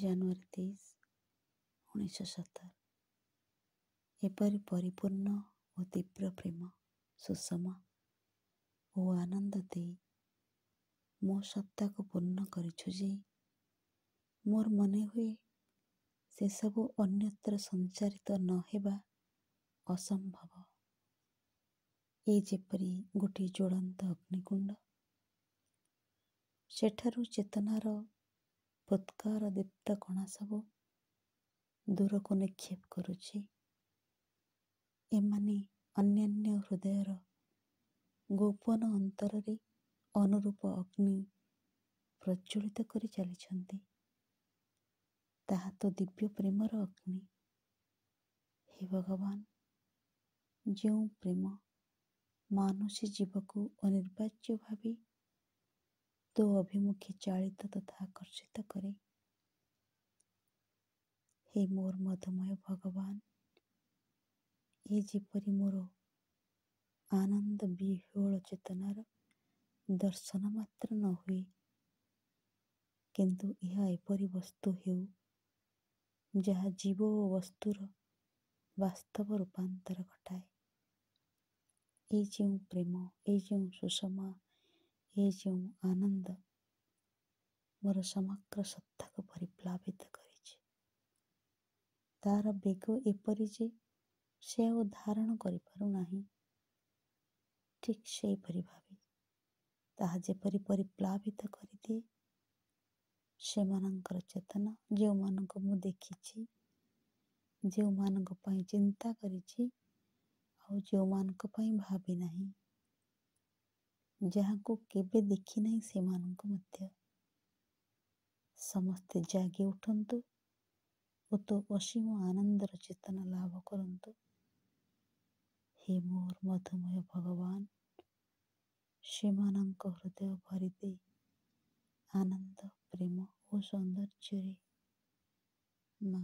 ଜାନୁଆରୀ 23, 1970। ଏପରି ପରିପୂର୍ଣ୍ଣ ଓ ତୀବ୍ର ପ୍ରେମ, ସୁଷମା ଓ ଆନନ୍ଦ ଦେଇ ମୋ ସତ୍ତାକୁ ପୂର୍ଣ୍ଣ କରିଛୁ ଯେ ମୋର ମନେ ହୁଏ ସେସବୁ ଅନ୍ୟତ୍ର ସଞ୍ଚାରିତ ନ ହେବା ଅସମ୍ଭବ। ଏ ଯେପରି ଗୋଟିଏ ଜ୍ୱଳନ୍ତ ଅଗ୍ନିକୁଣ୍ଡ, ସେଠାରୁ ଚେତନାର ଫୁତ୍କାର ଦୀପ୍ତ କଣା ସବୁ ଦୂରକୁ ନିକ୍ଷେପ କରୁଛି। ଏମାନେ ଅନ୍ୟାନ୍ୟ ହୃଦୟର ଗୋପନ ଅନ୍ତରରେ ଅନୁରୂପ ଅଗ୍ନି ପ୍ରଜ୍ୱଳିତ କରି ଚାଲିଛନ୍ତି। ତାହା ତ ଦିବ୍ୟ ପ୍ରେମର ଅଗ୍ନି। ହେ ଭଗବାନ, ଯେଉଁ ପ୍ରେମ ମାନୁଷୀ ଜୀବକୁ ଅନିର୍ବାର୍ଯ୍ୟ ଭାବେ ତୋ ଅଭିମୁଖେ ଚାଳିତ ତଥା ଆକର୍ଷିତ କରେ। ହେ ମୋର ମଧୁମୟ ଭଗବାନ, ଏ ଯେପରି ମୋର ଆନନ୍ଦ ବିହ୍ୱଳ ଚେତନାର ଦର୍ଶନ ମାତ୍ର ନ ହୁଏ, କିନ୍ତୁ ଏହା ଏପରି ବସ୍ତୁ ହେଉ ଯାହା ଜୀବ ଓ ବସ୍ତୁର ବାସ୍ତବ ରୂପାନ୍ତର ଘଟାଏ। ଏ ଯେଉଁ ପ୍ରେମ, ଏ ଯେଉଁ ସୁଷମା, ଏ ଯେଉଁ ଆନନ୍ଦ ମୋର ସମଗ୍ର ସତ୍ତାକୁ ପରିପ୍ଲାବିତ କରିଛି, ତାର ବେଗ ଏପରି ଯେ ସେ ଆଉ ଧାରଣ କରିପାରୁନାହିଁ। ଠିକ୍ ସେହିପରି ଭାବେ ତାହା ଯେପରି ପରିପ୍ଲାବିତ କରିଦିଏ ସେମାନଙ୍କର ଚେତନା, ଯେଉଁମାନଙ୍କୁ ମୁଁ ଦେଖିଛି, ଯେଉଁମାନଙ୍କ ପାଇଁ ଚିନ୍ତା କରିଛି ଆଉ ଯେଉଁମାନଙ୍କ ପାଇଁ ଭାବି ନାହିଁ, ଯାହାଙ୍କୁ କେବେ ଦେଖି ନାହିଁ ସେମାନଙ୍କୁ ମଧ୍ୟ। ସମସ୍ତେ ଜାଗି ଉଠନ୍ତୁ ଓ ତୋ ଅସୀମ ଆନନ୍ଦର ଚେତନା ଲାଭ କରନ୍ତୁ। ହେ ମୋର ମଧୁମୟ ଭଗବାନ, ସେମାନଙ୍କ ହୃଦୟ ଭରିଦେ ଆନନ୍ଦ, ପ୍ରେମ ଓ ସୌନ୍ଦର୍ଯ୍ୟରେ। ମା।